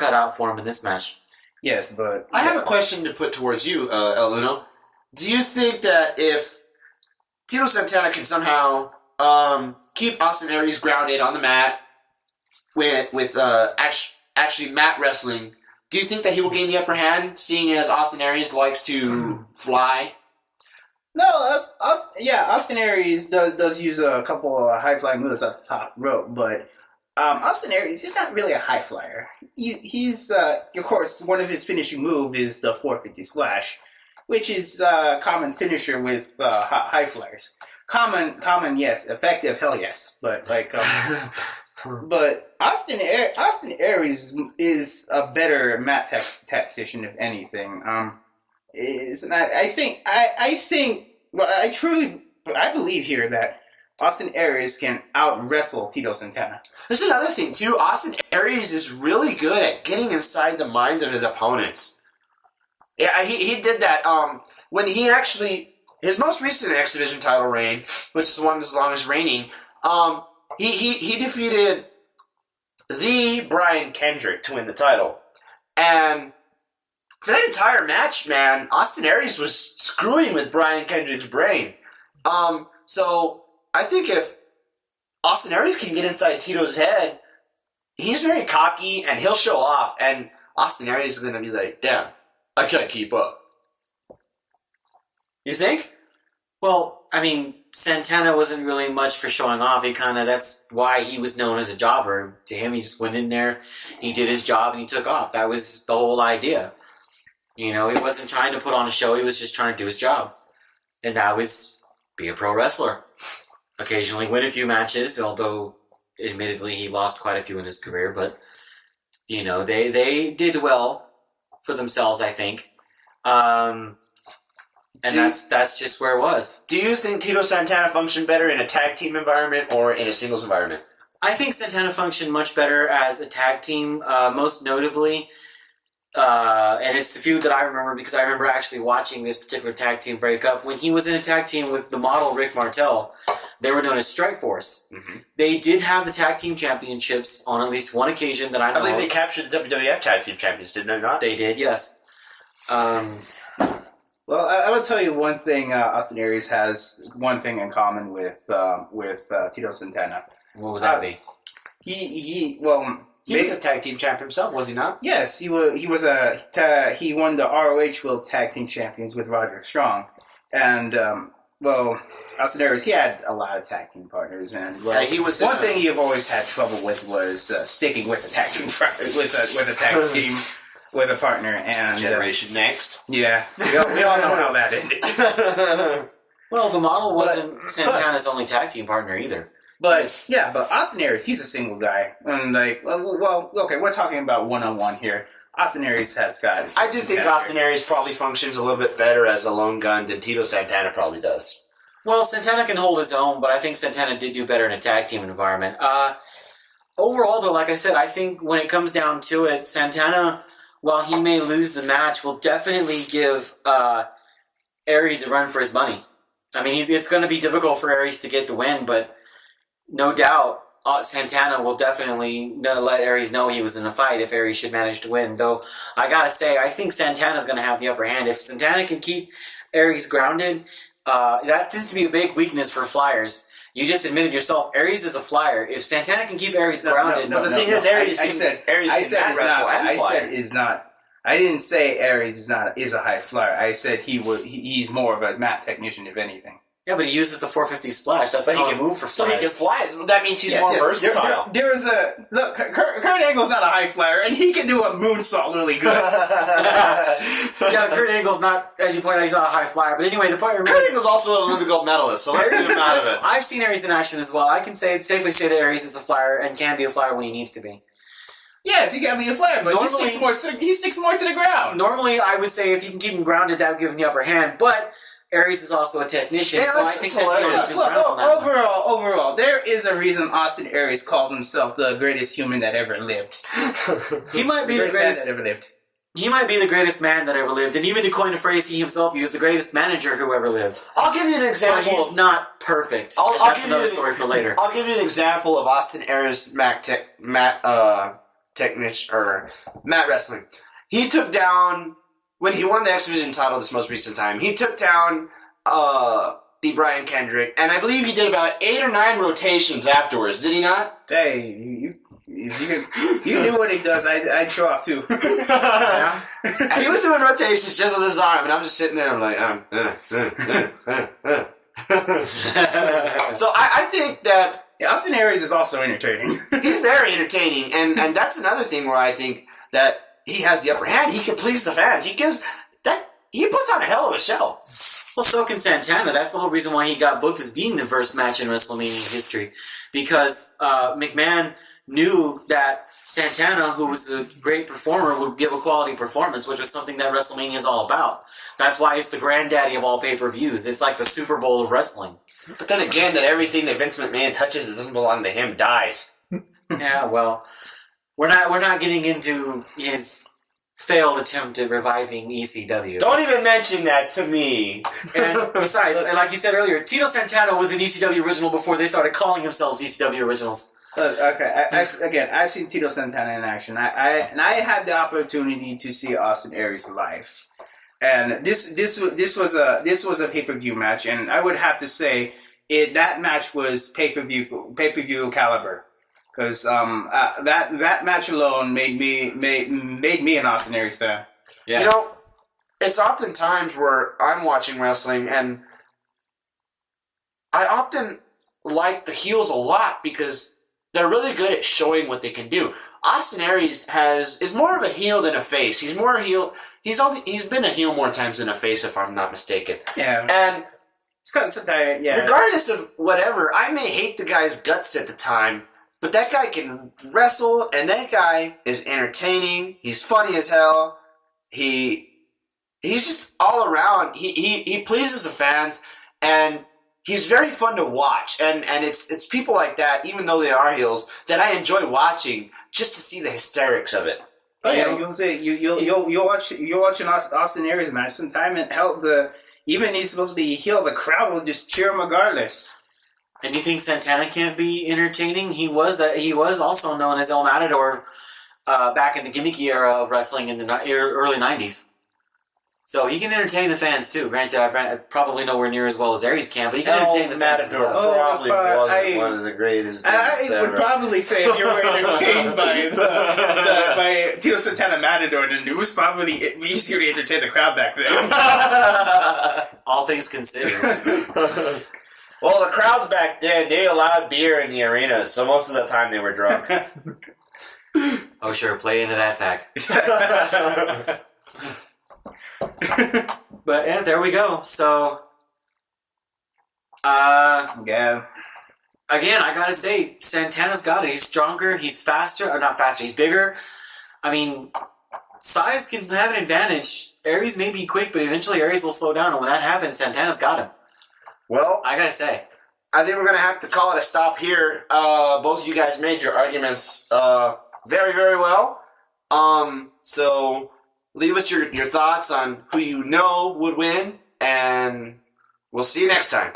cut out for him in this match. Yes, but... I have a question to put towards you, El Uno. Do you think that if Tito Santana can somehow keep Austin Aries grounded on the mat with actually mat wrestling, do you think that he will gain the upper hand, seeing as Austin Aries likes to fly? No, Austin Aries does use a couple of high-flying moves at the top rope, but Austin Aries, he's not really a high flyer. He's of course, one of his finishing move is the 450 splash, which is a common finisher with high flyers. Common, yes. Effective, hell yes. But like, but Austin Aries is a better mat tactician, if anything. Is not. I believe here that Austin Aries can out-wrestle Tito Santana. There's another thing, too. Austin Aries is really good at getting inside the minds of his opponents. Yeah, he did that when he actually... His most recent X Division title reign, which is one of his longest reigning, he defeated the Brian Kendrick to win the title. And for that entire match, man, Austin Aries was screwing with Brian Kendrick's brain. So I think if Austin Aries can get inside Tito's head, he's very cocky and he'll show off. And Austin Aries is going to be like, damn, I can't keep up. You think? Well, I mean, Santana wasn't really much for showing off. That's why he was known as a jobber. To him, he just went in there, he did his job, and he took off. That was the whole idea. You know, he wasn't trying to put on a show, he was just trying to do his job. And that was be a pro wrestler. Occasionally win a few matches, although admittedly he lost quite a few in his career, but you know, they did well for themselves, I think. And that's just where it was. Do you think Tito Santana functioned better in a tag team environment or in a singles environment? I think Santana functioned much better as a tag team, most notably. And it's the feud that I remember because I remember actually watching this particular tag team break up. When he was in a tag team with the model Rick Martel, they were known as Strike Force. Mm-hmm. They did have the tag team championships on at least one occasion that I know. I believe they captured the WWF tag team champions, did they not? They did, yes. Well, I will tell you one thing. Austin Aries has one thing in common with Tito Santana. What would that be? He was a tag team champ himself, was he not? Yes, he was. He won the ROH World Tag Team Champions with Roderick Strong, and Austin Aries, he had a lot of tag team partners, and he was one thing he always had trouble with was sticking with a tag team with a tag team. With a partner, and Generation Next. Yeah, we all know how that ended. Well, the model wasn't Santana's only tag team partner either. But Austin Aries, he's a single guy, and okay, we're talking about one-on-one here. Austin Aries has got. I do think Austin Aries probably functions a little bit better as a lone gun than Tito Santana probably does. Well, Santana can hold his own, but I think Santana did do better in a tag team environment. Overall, though, like I said, I think when it comes down to it, Santana, while he may lose the match, will definitely give Aries a run for his money. I mean, it's going to be difficult for Aries to get the win, but no doubt Santana will definitely let Aries know he was in a fight if Aries should manage to win. Though, I gotta say, I think Santana's going to have the upper hand. If Santana can keep Aries grounded, that tends to be a big weakness for flyers. You just admitted yourself, Aries is a flyer. If Santana can keep Aries grounded... But the thing is, Aries can wrestle and fly. I said is not... I didn't say Aries is a high flyer. I said he's more of a mat technician, if anything. Yeah, but he uses the 450 splash. That's how he can move for flyers. So he can fly. That means he's more versatile. There is a... Look, Kurt Angle's not a high flyer, and he can do a moonsault really good. Yeah, Kurt Angle's not, as you pointed out, he's not a high flyer. But anyway, the point remains... Kurt Angle's also an Olympic gold medalist, so let's leave him out of it. I've seen Aries in action as well. I can safely say that Aries is a flyer and can be a flyer when he needs to be. Yes, he can be a flyer, but he sticks more to the ground. Normally, I would say if you can keep him grounded, that would give him the upper hand, but... Aries is also a technician, so I think overall, there is a reason Austin Aries calls himself the greatest human that ever lived. He might be the greatest man that ever lived. He might be the greatest man that ever lived, and even to coin a phrase he himself used, the greatest manager who ever lived. I'll give you an example. But he's not perfect. That's another story for later. I'll give you an example of Austin Aries' Mat Wrestling. He took down, when he won the X Division title this most recent time, he took down the Brian Kendrick, and I believe he did about 8 or 9 rotations afterwards, did he not? Hey, you knew what he does. I'd show off too. Yeah. And he was doing rotations just with his arm, and I'm just sitting there, I'm like, So I think that Austin Aries is also entertaining. he's very entertaining, and that's another thing where I think that he has the upper hand. He can please the fans. He puts on a hell of a show. Well, so can Santana. That's the whole reason why he got booked as being the first match in WrestleMania history. Because McMahon knew that Santana, who was a great performer, would give a quality performance, which was something that WrestleMania is all about. That's why it's the granddaddy of all pay-per-views. It's like the Super Bowl of wrestling. But then again, that everything that Vince McMahon touches that doesn't belong to him dies. Yeah, well, we're not getting into his failed attempt at reviving ECW. Don't even mention that to me. And besides, like you said earlier, Tito Santana was an ECW original before they started calling themselves ECW originals. Okay, I've seen Tito Santana in action. I had the opportunity to see Austin Aries live, and this was a pay-per-view match, and I would have to say that match was pay-per-view caliber. Because that match alone made me an Austin Aries fan. Yeah. You know, it's often times where I'm watching wrestling and I often like the heels a lot because they're really good at showing what they can do. Austin Aries is more of a heel than a face. He's more a heel. He's been a heel more times than a face, if I'm not mistaken. Yeah. And it's got sometimes, yeah. Regardless of whatever, I may hate the guy's guts at the time. But that guy can wrestle, and that guy is entertaining. He's funny as hell. He's just all around. He pleases the fans, and he's very fun to watch. And it's people like that, even though they are heels, that I enjoy watching just to see the hysterics of it. Oh yeah, you'll watch an Austin Aries match sometime, and even he's supposed to be a heel, the crowd will just cheer him regardless. And you think Santana can't be entertaining? He was also known as El Matador back in the gimmicky era of wrestling in the early 90s. So he can entertain the fans too. Granted, I probably nowhere near as well as Aries can, but he can entertain the fans. Matador probably wasn't one of the greatest. I would probably say if you were entertained by Tito Santana Matador, then it was probably easier to entertain the crowd back then. All things considered. Well, the crowds back then, they allowed beer in the arenas, so most of the time they were drunk. Oh, sure, play into that fact. But yeah, there we go. So, yeah. Again, I gotta say, Santana's got it. He's stronger, he's faster, or not faster, he's bigger. I mean, size can have an advantage. Aries may be quick, but eventually Aries will slow down, and when that happens, Santana's got him. Well, I gotta say, I think we're going to have to call it a stop here. Both of you guys made your arguments very, very well. So leave us your thoughts on who you know would win, and we'll see you next time.